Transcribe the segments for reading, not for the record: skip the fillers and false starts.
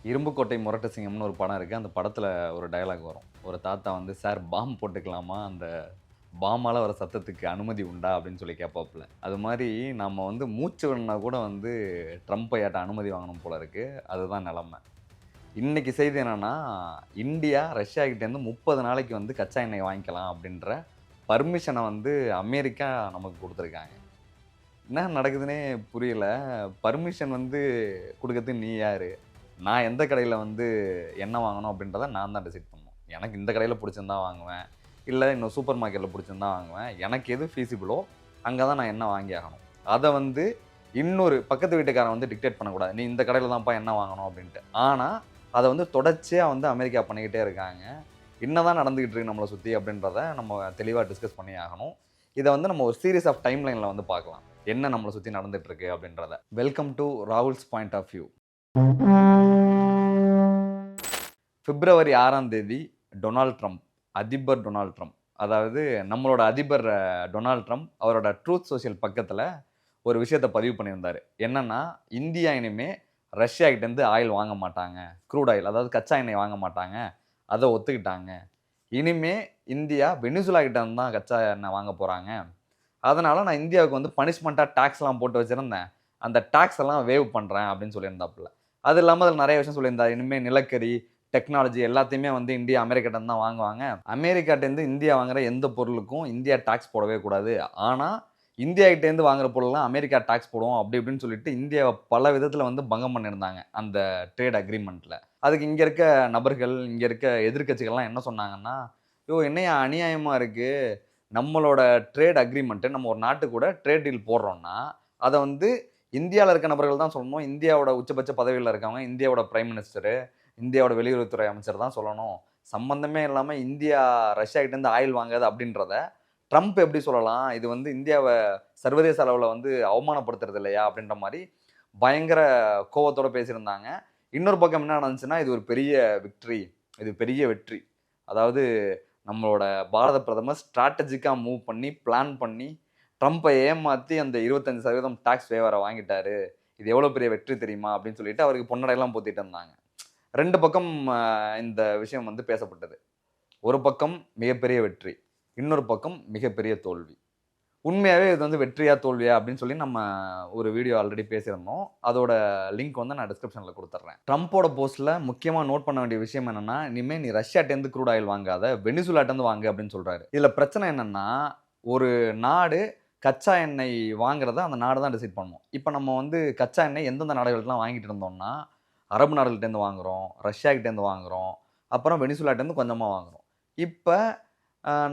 இரும்புக்கோட்டை முரட்டு சிங்கம்னு ஒரு படம் இருக்குது. அந்த படத்தில் ஒரு டயலாக் வரும். ஒரு தாத்தா வந்து, "சார் பாம் போட்டுக்கலாமா? அந்த பாமால வர சத்தத்துக்கு அனுமதி உண்டா?" அப்படின்னு சொல்லி கேட்பாப்புல. அது மாரி நம்ம வந்து மூச்சு விடணும்னா கூட வந்து ட்ரம்ப் ஐயாட்ட அனுமதி வாங்கணும் போல இருக்கு. அதுதான் நெலம. இன்னைக்கு செய்தி என்னன்னா, இந்தியா ரஷ்யா கிட்டேருந்து 30 நாளைக்கு வந்து கச்சா எண்ணெய் வாங்கிக்கலாம் அப்படின்ற பர்மிஷன வந்து அமெரிக்கா நமக்கு குடுத்துருக்காங்க. என்ன நடக்குதுன்னே புரியல. பர்மிஷன் வந்து குடுக்கறதுக்கு நீ யாரு? நான் எந்த கடையில வந்து எண்ணெய் வாங்கணும் அப்படின்றத நான் தான் டிசைட் பண்ணணும். எனக்கு இந்த கடையில புடிச்சிருந்தா வாங்குவேன். இல்ல இன்னும் சூப்பர் மார்க்கெட்ல புடிச்சிருந்தா வாங்குவேன். எனக்கு எது ஃபீசிபிளோ அங்க தான் நான் எண்ணெய் வாங்கி ஆகணும். அத வந்து இன்னொரு பக்கத்து வீட்டுக்காரன் வந்து டிக்டேட் பண்ணக்கூடாது. நீ இந்த கடையில தான்ப்பா எண்ணெய் வாங்கணும் அப்படின்ட்டு. ஆனா, அத வந்து தொடர்ச்சியா வந்து அமெரிக்கா பண்ணிக்கிட்டே இருக்காங்க. என்னதான் நடந்துகிட்டு இருக்கு நம்மள சுத்தி அப்படின்றத நம்ம தெளிவா டிஸ்கஸ் பண்ணி ஆகணும். இத வந்து நம்ம ஒரு சீரிஸ் ஆஃப் டைம் லைன்ல வந்து பார்க்கலாம். என்ன நம்மள சுத்தி நடந்துட்டு இருக்கு அப்படின்றத. Welcome to Rahul's point of view. பிப்ரவரி 6ஆம் தேதி டொனால்ட் ட்ரம்ப், அதிபர் டொனால்ட் ட்ரம்ப். அதாவது நம்மளோட அதிபர் டொனால்ட் ட்ரம்ப் அவரோட ட்ரூத் சோஷியல் பக்கத்துல ஒரு விஷயத்த பதிவு பண்ணியிருந்தாரு. என்னன்னா, இந்தியா இனிமே ரஷ்யா கிட்டேருந்து ஆயில் வாங்க மாட்டாங்க. க்ரூட் ஆயில் அதாவது கச்சா எண்ணெய் வாங்க மாட்டாங்க. அத ஒத்துக்கிட்டாங்க. இனிமே இந்தியா வெனிசுலா கிட்ட இருந்து தான் கச்சா எண்ணெய் வாங்க போறாங்க. அதனால நான் இந்தியாவுக்கு வந்து பனிஷ்மென்ட்டா டாக்ஸ்லாம் போட்டு வச்சிருந்தேன். அந்த டாக்ஸ் எல்லாம் வேவ் பண்றேன் அப்படின்னு சொல்லியிருந்தாப்புல. அது இல்லாம அதில நெறைய விஷயம் சொல்லியிருந்தாரு. இனிமே நிலக்கரி, டெக்னாலஜி எல்லாத்தையுமே வந்து இந்தியா அமெரிக்காட்ட இருந்து தான் வாங்குவாங்க. அமெரிக்காட்டேருந்து இந்தியா வாங்குற எந்த பொருளுக்கும் இந்தியா டாக்ஸ் போடவே கூடாது. ஆனா, இந்தியா கிட்டேருந்து வாங்குற பொருள்லாம் அமெரிக்கா டாக்ஸ் போடும். அப்படி இப்படின்னு சொல்லிட்டு இந்தியாவ பல விதத்தில வந்து பங்கம் பண்ணியிருந்தாங்க. அந்த ட்ரேட் அக்ரீமெண்ட்ல. அதுக்கு இங்க இருக்க நபர்கள், இங்க இருக்க எதிர்க்கட்சிகள்லாம் என்ன சொன்னாங்கன்னா, "யோவ் என்னய்யா அநியாயமா இருக்கு. நம்மளோட ட்ரேட் அக்ரீமெண்ட் நம்ம ஒரு நாட்டு கூட ட்ரேட் டீல் போடுறோம்னா, அத வந்து இந்தியால இருக்க நபர்கள் தான் சொல்லணும். இந்தியாவோட உச்சபட்ச பதவியில இருக்கவங்க, இந்தியாவோட பிரைம் மினிஸ்டரு, இந்தியாவோட வெளியுறவுத்துறை அமைச்சர் தான் சொல்லணும். சம்மந்தமே இல்லாம இந்தியா ரஷ்யா கிட்டேருந்து ஆயில் வாங்காது அப்படின்றத ட்ரம்ப் எப்படி சொல்லலாம்? இது வந்து இந்தியாவ சர்வதேச அளவுல வந்து அவமானப்படுத்துறது இல்லையா? அப்படின்ற மாரி பயங்கர கோவத்தோட பேசியிருந்தாங்க. இன்னொரு பக்கம் என்ன நடந்துச்சுன்னா, இது ஒரு பெரிய விக்டரி. இது பெரிய வெற்றி. அதாவது நம்மளோட பாரத பிரதமர் ஸ்ட்ராட்டஜிக்கா மூவ் பண்ணி, பிளான் பண்ணி, ட்ரம்பை ஏமாத்தி அந்த 25% டாக்ஸ் வேவர வாங்கிட்டாரு. இது எவ்வளோ பெரிய வெற்றி தெரியுமா? அப்படின்னு சொல்லிட்டு அவருக்கு பொன்னடைலாம் போத்திட்டு இருந்தாங்க. 2 பக்கம் இந்த விஷயம் வந்து பேசப்பட்டது. ஒரு பக்கம் மிகப்பெரிய வெற்றி. இன்னொரு பக்கம் மிகப்பெரிய தோல்வி. உண்மையாவே இது வந்து வெற்றியா? தோல்வியா? அப்படின்னு சொல்லி நம்ம ஒரு வீடியோ ஆல்ரெடி பேசியிருந்தோம். அதோட லிங்க் வந்து நான் டிஸ்கிரிப்ஷன்ல குடுத்துடுறேன். ட்ரம்போட போஸ்ட்ல முக்கியமா நோட் பண்ண வேண்டிய விஷயம் என்னன்னா, இனிமே நீ ரஷ்யாட்டேருந்து க்ரூட் ஆயில் வாங்காத, வெனிசுலாட்டேருந்து வாங்கு அப்படின்னு சொல்றாரு. இதுல பிரச்சனை என்னன்னா, ஒரு நாடு கச்சா எண்ணெய் வாங்குறத அந்த நாடு தான் டிசைட் பண்ணணும். இப்ப நம்ம வந்து கச்சா எண்ணெய் எந்தெந்த நாடுகளுக்குலாம் வாங்கிட்டு இருந்தோம்னா, அரபு நாடுகள்ட்டேருந்து வாங்குறோம், ரஷ்யா கிட்டேருந்து வாங்குறோம், அப்புறம் வெனிசுலாட்டேருந்து கொஞ்சமா வாங்குறோம். இப்ப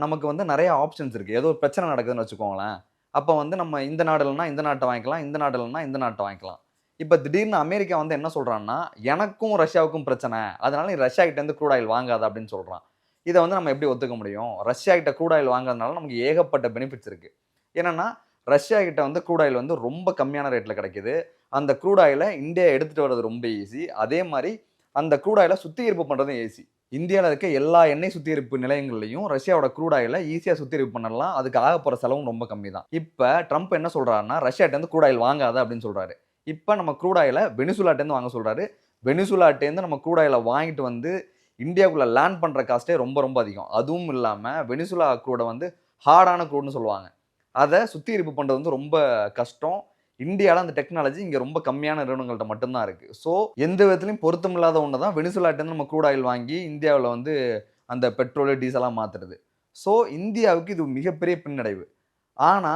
நமக்கு வந்து நெறைய ஆப்ஷன்ஸ் இருக்கு. ஏதோ ஒரு பிரச்சனை நடக்குதுன்னு வச்சுக்கோங்களேன். அப்ப வந்து நம்ம இந்த நாடு இல்லன்னா இந்த நாட்ட வாங்கிக்கலாம், இந்த நாடு இல்லன்னா இந்த நாட்ட வாங்கிக்கலாம். இப்ப திடீர்னு அமெரிக்கா வந்து என்ன சொல்றான்னா, எனக்கும் ரஷ்யாவுக்கும் பிரச்சனை. அதனால நீ ரஷ்யா கிட்டேருந்து க்ரூட் ஆயில் வாங்காத அப்படின்னு சொல்றான். இத வந்து நம்ம எப்படி ஒத்துக்க முடியும்? ரஷ்யா கிட்ட க்ரூட் ஆயில் வாங்குறதுனால நமக்கு ஏகப்பட்ட பெனிஃபிட்ஸ் இருக்கு. என்னன்னா, ரஷ்யா கிட்ட வந்து க்ரூட் ஆயில் வந்து ரொம்ப கம்மியான ரேட்ல கிடைக்குது. அந்த க்ரூட் ஆயில இந்தியா எடுத்துட்டு வரது ரொம்ப ஈஸி. அதே மாரி அந்த க்ரூட் ஆயில சுத்திகரிப்பு பண்றதும் ஈஸி. இந்தியால இருக்க எல்லா எண்ணெய் சுத்திகரிப்பு நிலையங்கள்லயும் ரஷ்யாவோட க்ரூட் ஆயில ஈஸியா சுத்திகரிப்பு பண்ணலாம். அதுக்கு ஆகப்போற செலவும் ரொம்ப கம்மி தான். இப்ப ட்ரம்ப் என்ன சொல்றாருன்னா, ரஷ்யாட்டேருந்து க்ரூட் ஆயில் வாங்காத அப்படின்னு சொல்றாரு. இப்ப நம்ம க்ரூட் ஆயில வெனிசுலாட்டேருந்து வாங்க சொல்றாரு. வெனிசுலாட்டேருந்து நம்ம க்ரூட் ஆயில வாங்கிட்டு வந்து இந்தியாக்குள்ள லேண்ட் பண்ற காஸ்ட்டே ரொம்ப ரொம்ப அதிகம். அதுவும் இல்லாம வெனிசுலா க்ரூட வந்து ஹார்டான க்ரூட்ன்னு சொல்லுவாங்க. அத சுத்திகரிப்பு பண்றது வந்து ரொம்ப கஷ்டம். இந்தியால அந்த டெக்னாலஜி இங்க ரொம்ப கம்மியான நிறுவனங்கள்ட்ட மட்டும் தான் இருக்கு. ஸோ, எந்த விதத்திலயும் பொருத்தமில்லாத ஒண்ணு தான் வெனிசுலாட்டருந்து நம்ம க்ரூட் ஆயில் வாங்கி இந்தியாவுல வந்து அந்த பெட்ரோலு, டீசலா மாத்துறது. ஸோ, இந்தியாவுக்கு இது மிகப்பெரிய பின்னடைவு. ஆனா,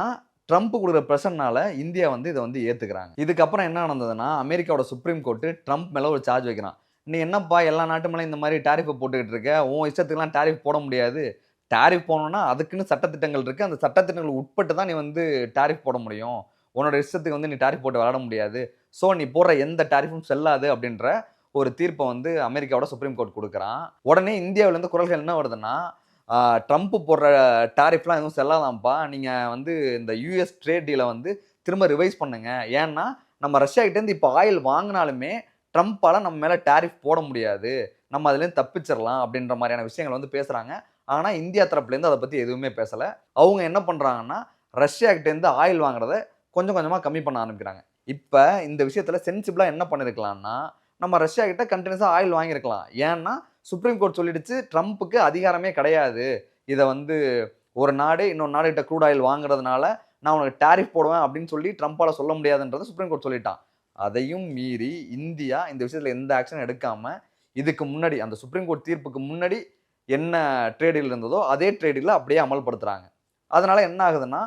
ட்ரம்ப் குடுக்குற பிரஷர்னால இந்தியா வந்து இத வந்து ஏத்துக்கிறாங்க. இதுக்கப்புறம் என்ன நடந்ததுன்னா, அமெரிக்காவோட சுப்ரீம் கோர்ட் ட்ரம்ப் மேல ஒரு சார்ஜ் வைக்கிறான். "நீ என்னப்பா எல்லா நாட்டு மேலயும் இந்த மாரி டாரிஃப்ப போட்டுக்கிட்டு இருக்க? உன் இஷ்டத்துக்குலாம் டாரிஃப் போட முடியாது. டாரிஃப் போடணும்னா அதுக்குன்னு சட்டதிட்டங்கள் இருக்கு. அந்த சட்டதிட்டங்களுக்கு உட்பட்டு தான் நீ வந்து டாரிஃப் போட முடியும். உன்னோட இஷ்டத்துக்கு வந்து நீ டாரிஃப் போட்டு விளையாட முடியாது. ஸோ நீ போடுற எந்த டாரிஃப்பும் செல்லாது அப்படின்ற ஒரு தீர்ப்ப வந்து அமெரிக்காவோட சுப்ரீம் கோர்ட் குடுக்குறான். உடனே இந்தியாவிலருந்து குரல்கள் என்ன வருதுன்னா, ட்ரம்ப் போடுற டாரிஃப்லாம் எதுவும் செல்லாதாம்ப்பா. நீங்க வந்து இந்த யுஎஸ் ட்ரேட் டீல வந்து திரும்ப ரிவைஸ் பண்ணுங்க. ஏன்னா, நம்ம ரஷ்யா கிட்டேருந்து இப்ப ஆயில் வாங்குனாலுமே, ட்ரம்ப்பால நம்ம மேல டாரிஃப் போட முடியாது. நம்ம அதுலேருந்து தப்பிச்சிரலாம் அப்படின்ற மாரியான விஷயங்கள் வந்து பேசுறாங்க. ஆனா, இந்தியா தரப்புலேருந்து அத பத்தி எதுவுமே பேசல. அவங்க என்ன பண்றாங்கன்னா, ரஷ்யா கிட்டேருந்து ஆயில் வாங்குறத கொஞ்சம் கொஞ்சமா கம்மி பண்ண ஆரம்பிக்கிறாங்க. இப்ப இந்த விஷயத்துல சென்சிபிளா என்ன பண்ணியிருக்கலாம்னா, நம்ம ரஷ்யா கிட்ட கண்டினியூஸாக ஆயில் வாங்கியிருக்கலாம். ஏன்னா சுப்ரீம் கோர்ட் சொல்லிடுச்சு ட்ரம்ப்புக்கு அதிகாரமே கிடையாது. இதை வந்து ஒரு நாடு இன்னொரு நாடு கிட்ட க்ரூட் ஆயில் வாங்குறதுனால நான் உனக்கு டேரிஃப் போடுவேன் அப்படின்னு சொல்லி ட்ரம்ப்பால சொல்ல முடியாதுன்றதை சுப்ரீம் கோர்ட் சொல்லிட்டான். அதையும் மீறி இந்தியா இந்த விஷயத்துல எந்த ஆக்ஷன் எடுக்காம இதுக்கு முன்னாடி அந்த சுப்ரீம் கோர்ட் தீர்ப்புக்கு முன்னாடி என்ன ட்ரேடில் இருந்ததோ அதே ட்ரேடில் அப்படியே அமல்படுத்துறாங்க. அதனால என்ன ஆகுதுன்னா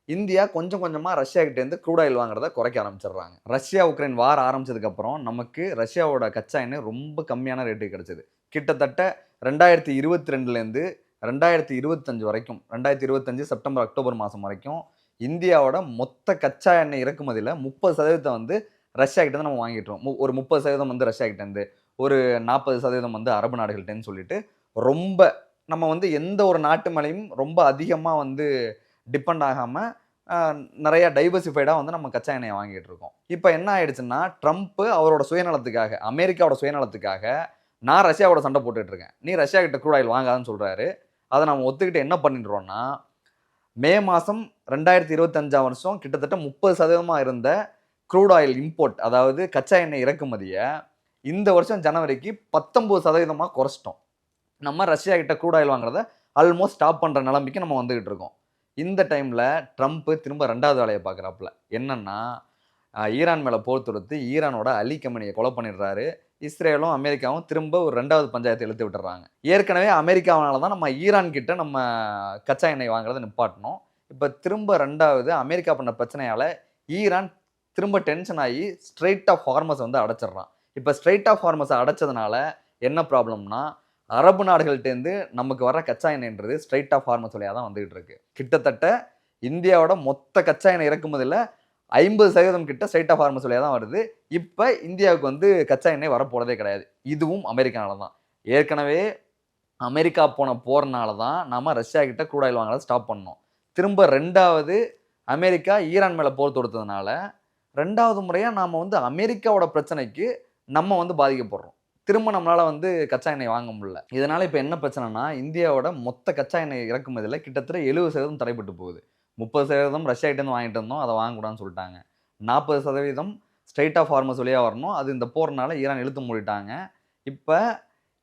இந்தியா கொஞ்சம் கொஞ்சமா ரஷ்யா கிட்ட இருந்து க்ரூட் ஆயில் வாங்குறத குறைக்க ஆரம்பிச்சிடுறாங்க. ரஷ்யா உக்ரைன் வார் ஆரம்பிச்சதுக்கு அப்புறம் நமக்கு ரஷ்யாவோட கச்சா எண்ணெய் ரொம்ப கம்மியான ரேட்டுக்கு கிடைச்சது. கிட்டத்தட்ட 2022 இருந்து 2025 வரைக்கும் 2025 செப்டம்பர் அக்டோபர் மாதம் வரைக்கும் இந்தியாவோட மொத்த கச்சா எண்ணெய் இறக்குமதியில் 30% வந்து ரஷ்யா கிட்ட நம்ம வாங்கிட்டோம். ஒரு 30% வந்து ரஷ்யா கிட்ட இருந்து, ஒரு 40% வந்து அரபு நாடுகள்கிட்டன்னு சொல்லிட்டு ரொம்ப நம்ம வந்து எந்த ஒரு நாட்டு மேலேயும் ரொம்ப அதிகமாக வந்து டிபெண்ட் ஆகாமல் நிறைய டைவர்சிஃபைடாக வந்து நம்ம கச்சா எண்ணெயை வாங்கிட்டு இருக்கோம். இப்போ என்ன ஆயிடுச்சுன்னா ட்ரம்ப் அவரோட சுயநலத்துக்காக, அமெரிக்காவோட சுயநலத்துக்காக நான் ரஷ்யாவோட சண்டை போட்டுட்டு இருக்கேன், நீ ரஷ்யா கிட்ட க்ரூட் ஆயில் வாங்காதுன்னு சொல்றாரு. அதை நம்ம ஒத்துக்கிட்டு என்ன பண்ணிடுறோம்னா மே மாதம் 2025 வருஷம் கிட்டத்தட்ட 30% இருந்த க்ரூட் ஆயில் இம்போர்ட், அதாவது கச்சா எண்ணெய் இறக்குமதியை இந்த வருஷம் ஜனவரிக்கு 19% குறைச்சிட்டோம். நம்ம ரஷ்யா கிட்ட க்ரூட் ஆயில் வாங்குறத ஆல்மோஸ்ட் ஸ்டாப் பண்ணுற நிலைமைக்கு நம்ம வந்துகிட்டு இருக்கோம். இந்த டைமில் ட்ரம்ப் திரும்ப 2வது வேலையை பார்க்குறாப்புல. என்னன்னா ஈரான் மேலே போர் தொடுத்து ஈரானோட அலி கமனியை கொலை பண்ணிடுறாரு. இஸ்ரேலும் அமெரிக்காவும் திரும்ப ஒரு 2வது பஞ்சாயத்தை இழுத்து விட்டுறாங்க. ஏற்கனவே அமெரிக்காவால தான் நம்ம ஈரான் கிட்ட நம்ம கச்சா எண்ணெய் வாங்குறதை நிப்பாட்டணும். இப்போ திரும்ப 2வது அமெரிக்கா பண்ண பிரச்சனையால் ஈரான் திரும்ப டென்ஷன் ஆகி ஸ்ட்ரெயிட் ஆஃப் ஹார்மஸை வந்து அடைச்சிடுறான். இப்போ ஸ்ட்ரெயிட் ஆஃப் ஹார்மஸை அடைச்சதுனால என்ன ப்ராப்ளம்னா அரபு நாடுகள்கிட்டேருந்து நமக்கு வர கச்சா எண்ணெய்ன்றது ஸ்ட்ரெயிட் ஆஃப் ஹார்மஸ் வழியாக தான் வந்துகிட்டு இருக்கு. கிட்டத்தட்ட இந்தியாவோட மொத்த கச்சா எண்ணெய் இறக்குமதியில் 50% கிட்ட ஸ்ட்ரெயிட் ஆஃப் ஹார்மஸ் வழியாக தான் வருது. இப்போ இந்தியாவுக்கு வந்து கச்சா எண்ணெய் வரப்போறதே கிடையாது. இதுவும் அமெரிக்கானால தான். ஏற்கனவே அமெரிக்கா போன போறனால தான் நம்ம ரஷ்யா கிட்ட க்ரூட் ஆயில் வாங்குறத ஸ்டாப் பண்ணோம். திரும்ப 2வது அமெரிக்கா ஈரான் மேலே போர் தொடுத்ததுனால 2வது முறையாக நாம் வந்து அமெரிக்காவோட பிரச்சனைக்கு நம்ம வந்து பாதிக்கப்படுறோம். திரும்ப நம்மளால வந்து கச்சா எண்ணெய் வாங்க முடியல. இதனால இப்போ என்ன பிரச்சனைனா இந்தியாவோட மொத்த கச்சா எண்ணெய் இறக்குமதியில் கிட்டத்தட்ட 70% தடைப்பட்டு போகுது. 30% ரஷ்யா கிட்டேருந்து வாங்கிட்டு இருந்தோம், அதை வாங்கக்கூடாதுன்னு சொல்லிட்டாங்க. 40% ஸ்ட்ரெயிட் ஆஃப் ஹார்மஸ் வழியாக வரணும், அது இந்த போர்னால ஈரான் இழுத்து மூடிட்டாங்க. இப்போ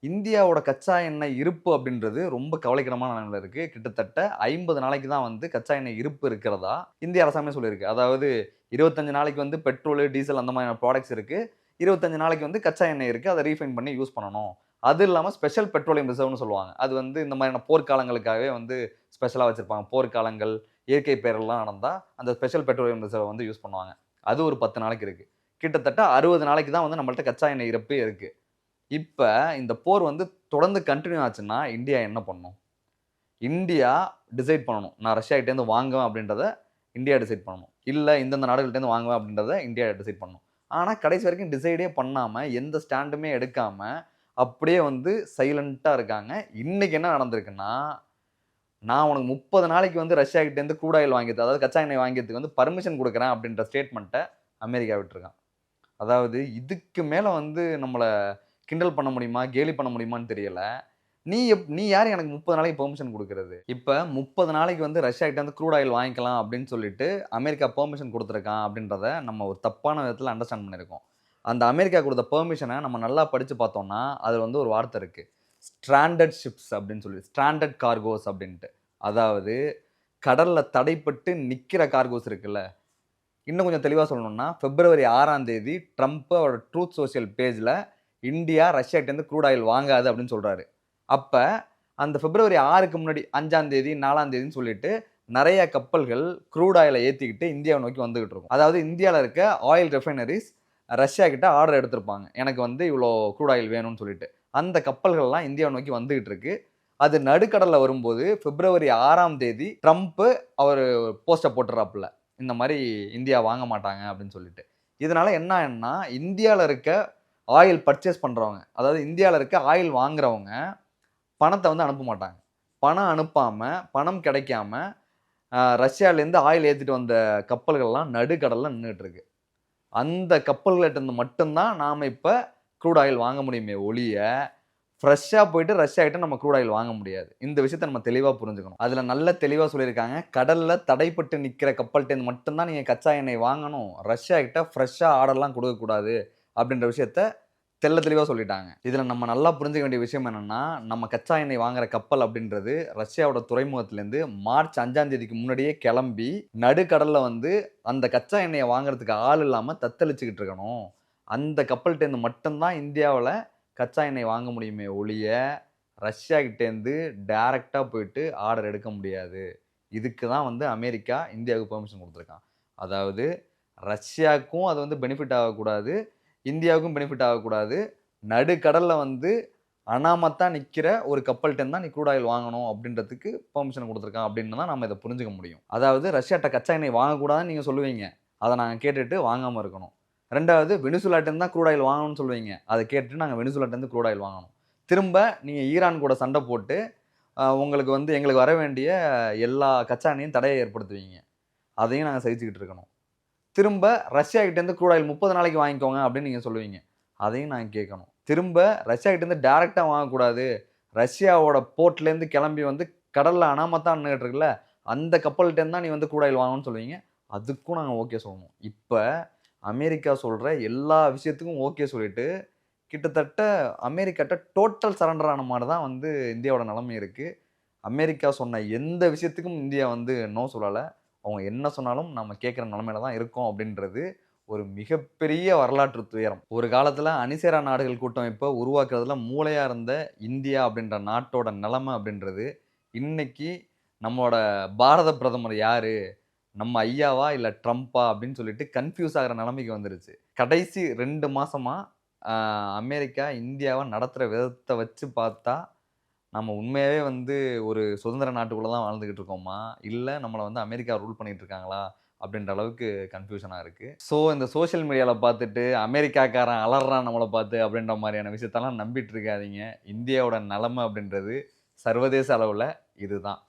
இந்தியாவோட கச்சா எண்ணெய் இருப்பு அப்படின்றது ரொம்ப கவலைக்கிடமான நிலைமையில் இருக்குது. கிட்டத்தட்ட 50 நாளைக்கு தான் வந்து கச்சா எண்ணெய் இருப்பு இருக்கிறதா இந்திய அரசாங்கமே சொல்லியிருக்கு. அதாவது 25 நாளைக்கு வந்து பெட்ரோல், டீசல் அந்த மாதிரியான ப்ராடக்ட்ஸ் இருக்குது. 25 நாளைக்கு வந்து கச்சா எண்ணெய் இருக்குது, அதை ரீஃபைன் பண்ணி யூஸ் பண்ணணும். அது இல்லாமல் ஸ்பெஷல் பெட்ரோலியம் ரிசர்வ்னு சொல்லுவாங்க. அது வந்து இந்த மாதிரியான போர்க்காலங்களுக்காகவே வந்து ஸ்பெஷலாக வச்சுருப்பாங்க. போர்க்காலங்கள், இயற்கை பேரெல்லாம் நடந்தால் அந்த ஸ்பெஷல் பெட்ரோலியம் ரிசர்வ் வந்து யூஸ் பண்ணுவாங்க. அது ஒரு 10 நாளைக்கு இருக்குது. கிட்டத்தட்ட 60 நாளைக்கு தான் வந்து நம்மள்ட்ட கச்சா எண்ணெய் இருப்பே இருக்குது. இப்போ இந்த போர் வந்து தொடர்ந்து கண்டினியூ ஆச்சுன்னா இந்தியா என்ன பண்ணும்? இந்தியா டிசைட் பண்ணணும். நான் ரஷ்யா கிட்டேருந்து வாங்குவேன் அப்படின்றத இந்தியா டிசைட் பண்ணணும். இல்லை இந்தந்த நாடுகள்கிட்டேருந்து வாங்குவேன் அப்படின்றத இந்தியா டிசைட் பண்ணணும். ஆனால் கடைசி வரைக்கும் டிசைடே பண்ணாமல் எந்த ஸ்டாண்டுமே எடுக்காமல் அப்படியே வந்து சைலண்ட்டாக இருக்காங்க. இன்னைக்கு என்ன நடந்திருக்குன்னா நான் உனக்கு 30 நாளைக்கு வந்து ரஷ்யா கிட்டேருந்து க்ரூட் ஆயில் வாங்கிட்டு, அதாவது கச்சா எண்ணெய் வாங்கிறதுக்கு வந்து பர்மிஷன் கொடுக்குறேன் அப்படின்ற ஸ்டேட்மெண்ட்டை அமெரிக்கா விட்டுருக்கான். அதாவது இதுக்கு மேலே வந்து நம்மளை கிண்டல் பண்ண முடியுமா, கேலி பண்ண முடியுமான்னு தெரியல. நீ யார் எனக்கு 30 நாளைக்கு பெர்மிஷன் கொடுக்குறது? இப்போ 30 நாளைக்கு வந்து ரஷ்யா கிட்ட வந்து க்ரூட் ஆயில் வாங்கிக்கலாம் அப்படின்னு சொல்லிட்டு அமெரிக்கா பெர்மிஷன் கொடுத்துருக்கான் அப்படின்றத நம்ம ஒரு தப்பான விதத்தில் அண்டர்ஸ்டாண்ட் பண்ணியிருக்கோம். அந்த அமெரிக்கா கொடுத்த பெர்மிஷனை நம்ம நல்லா படித்து பார்த்தோம்னா அதில் வந்து ஒரு வார்த்தை இருக்குது, ஸ்ட்ராண்டட் ஷிப்ஸ் அப்படின்னு சொல்லி, ஸ்ட்ராண்டட் கார்கோஸ் அப்படின்ட்டு. அதாவது கடலில் தடைப்பட்டு நிற்கிற கார்கோஸ் இருக்குல்ல. இன்னும் கொஞ்சம் தெளிவாக சொல்லணும்னா February 6 ட்ரம்ப் அவரோட ட்ரூத் சோஷியல் பேஜில் இந்தியா ரஷ்யாட்டேருந்து க்ரூட் ஆயில் வாங்காது அப்படின்னு சொல்கிறாரு. அப்போ அந்த February 6க்கு முன்னாடி 5 4 சொல்லிட்டு நிறைய கப்பல்கள் க்ரூட் ஆயிலை ஏற்றிக்கிட்டு இந்தியாவை நோக்கி வந்துகிட்டு இருக்கும். அதாவது இந்தியாவில் இருக்க ஆயில் ரெஃபைனரிஸ் ரஷ்யா கிட்ட ஆர்டர் எடுத்திருப்பாங்க, எனக்கு வந்து இவ்வளோ க்ரூட் ஆயில் வேணும்னு சொல்லிட்டு. அந்த கப்பல்கள்லாம் இந்தியாவை நோக்கி வந்துகிட்டு இருக்கு. அது நடுக்கடலில் வரும்போது February 6 ட்ரம்ப் அவர் போஸ்ட்டை போட்டுறாப்புல, இந்த மாதிரி இந்தியா வாங்க மாட்டாங்க அப்படின்னு சொல்லிட்டு. இதனால என்ன ஆகுன்னா இந்தியாவில் இருக்க ஆயில் பர்ச்சேஸ் பண்ணுறவங்க, அதாவது இந்தியாவில் இருக்க ஆயில் வாங்குறவங்க பணத்தை வந்து அனுப்ப மாட்டாங்க. பணம் அனுப்பாமல், பணம் கிடைக்காம ரஷ்யாவிலேருந்து ஆயில் ஏற்றிட்டு வந்த கப்பல்கள்லாம் நடுக்கடலில் நின்றுட்டுருக்கு. அந்த கப்பல்கிட்ட மட்டும்தான் நாம் இப்போ க்ரூட் ஆயில் வாங்க முடியுமே ஒழிய ஃப்ரெஷ்ஷாக போயிட்டு ரஷ்யா கிட்ட நம்ம க்ரூட் ஆயில் வாங்க முடியாது. இந்த விஷயத்தை நம்ம தெளிவாக புரிஞ்சுக்கணும். அதில் நல்ல தெளிவாக சொல்லியிருக்காங்க, கடலில் தடைப்பட்டு நிற்கிற கப்பல்கிட்டேருந்து மட்டும்தான் நீங்கள் கச்சா எண்ணெய் வாங்கணும், ரஷ்யா கிட்ட ஃப்ரெஷ்ஷாக ஆர்டர்லாம் கொடுக்கக்கூடாது அப்படின்ற விஷயத்த தெள்ள தெளிவா சொல்லிட்டாங்க. இதுல நம்ம நல்லா புரிஞ்சுக்க வேண்டிய விஷயம் என்னன்னா, நம்ம கச்சா எண்ணெய் வாங்குற கப்பல் அப்படின்றது ரஷ்யாவோட துறைமுகத்திலேருந்து மார்ச் 5ஆம் தேதிக்கு முன்னாடியே கிளம்பி, நடுக்கடல்ல வந்து அந்த கச்சா எண்ணெய வாங்குறதுக்கு ஆள் இல்லாம தத்தளிச்சுக்கிட்டு இருக்கணும். அந்த கப்பல்ட்டேருந்து மட்டும் தான் இந்தியாவுல கச்சா எண்ணெய் வாங்க முடியுமே ஒழிய, ரஷ்யா கிட்டேருந்து டைரக்ட்டா போயிட்டு ஆர்டர் எடுக்க முடியாது. இதுக்கு தான் வந்து அமெரிக்கா இந்தியாவுக்கு பெர்மிஷன் குடுத்துருக்கான். அதாவது ரஷ்யாவுக்கும் அது வந்து பெனிஃபிட் ஆகக்கூடாது. இந்தியாவுக்கும் பெனிஃபிட் ஆகக்கூடாது. நடுக்கடல்ல வந்து அனாமத்தா நிக்கிற ஒரு கப்பல்ட்டேருந்து தான் நீ க்ரூட் ஆயில் வாங்கணும் அப்படின்றதுக்கு பெர்மிஷன் குடுத்துருக்கான் அப்படின்னு தான் நம்ம இத புரிஞ்சுக்க முடியும். அதாவது ரஷ்யாட்ட கச்சா எண்ணெய் வாங்கக்கூடாதுன்னு நீங்க சொல்லுவீங்க. அத நாங்க கேட்டுட்டு வாங்காம இருக்கணும். 2வது வெனிசுலாட்டேருந்து தான் க்ரூட் ஆயில் வாங்கணும்னு சொல்லுவீங்க. அத கேட்டுட்டு நாங்க வெனிசுலாட்டேருந்து க்ரூட் ஆயில் வாங்கணும். திரும்ப நீங்க ஈரான் கூட சண்ட போட்டு, உங்களுக்கு வந்து எங்களுக்கு வர வேண்டிய எல்லா கச்சா எண்ணெயும் தடைய ஏற்படுத்துவீங்க. அதையும் நாங்க சகிச்சுக்கிட்டு இருக்கணும். திரும்ப ரஷ்யா கிட்டேருந்து க்ரூட் ஆயில் 30 நாளைக்கு வாங்கிக்கோங்க அப்படின்னு நீங்க சொல்லுவீங்க. அதையும் நாங்க கேட்கணும். திரும்ப ரஷ்யா கிட்டேருந்து டைரக்ட்டா வாங்கக்கூடாது. ரஷ்யாவோட போர்ட்லேருந்து கிளம்பி வந்து கடல்ல அனாமத்தா நின்னுகிட்டு இருக்குல்ல, அந்த கப்பல்ட்டேருந்து தான் நீ வந்து க்ரூட் ஆயில் வாங்கணும்னு சொல்லுவீங்க. அதுக்கும் நாங்க ஓகே சொல்லணும். இப்ப அமெரிக்கா சொல்ற எல்லா விஷயத்துக்கும் ஓகே சொல்லிட்டு, கிட்டத்தட்ட அமெரிக்காட்ட டோட்டல் சரண்டர் ஆன மாரி தான் வந்து இந்தியாவோட நிலைமை இருக்கு. அமெரிக்கா சொன்ன எந்த விஷயத்துக்கும் இந்தியா வந்து நோ சொல்லல. அவங்க என்ன சொன்னாலும் நம்ம கேட்கிற நிலைமையில தான் இருக்கோம் அப்படின்றது ஒரு மிகப்பெரிய வரலாற்று துயரம். ஒரு காலத்துல அணிசேரா நாடுகள் கூட்டமைப்ப உருவாக்குறதுல மூளையா இருந்த இந்தியா அப்படின்ற நாட்டோட நிலைமை அப்படின்றது, இன்னைக்கு நம்மளோட பாரத பிரதமர் யாரு? நம்ம ஐயாவா? இல்ல ட்ரம்பா? அப்படின்னு சொல்லிட்டு கன்ஃப்யூஸ் ஆகுற நிலைமைக்கு வந்துருச்சு. கடைசி 2 மாசமா அ அமெரிக்கா இந்தியாவ நடத்துற விதத்த வச்சு பார்த்தா, நம்ம உண்மையாவே வந்து ஒரு சுதந்திர நாட்டுக்குள்ள தான் வாழ்ந்துகிட்டு இருக்கோமா? இல்ல நம்மள வந்து அமெரிக்கா ரூல் பண்ணிட்டு இருக்காங்களா? அப்படின்ற அளவுக்கு கன்ஃப்யூஷனா இருக்கு. ஸோ இந்த சோசியல் மீடியால பார்த்துட்டு அமெரிக்காக்காரன் அலர்றான் நம்மள பார்த்து அப்படின்ற மாரியான விஷயத்தெல்லாம் நம்பிட்டு இருக்காதீங்க. இந்தியாவோட நிலைமை அப்படின்றது சர்வதேச அளவுல இதுதான்.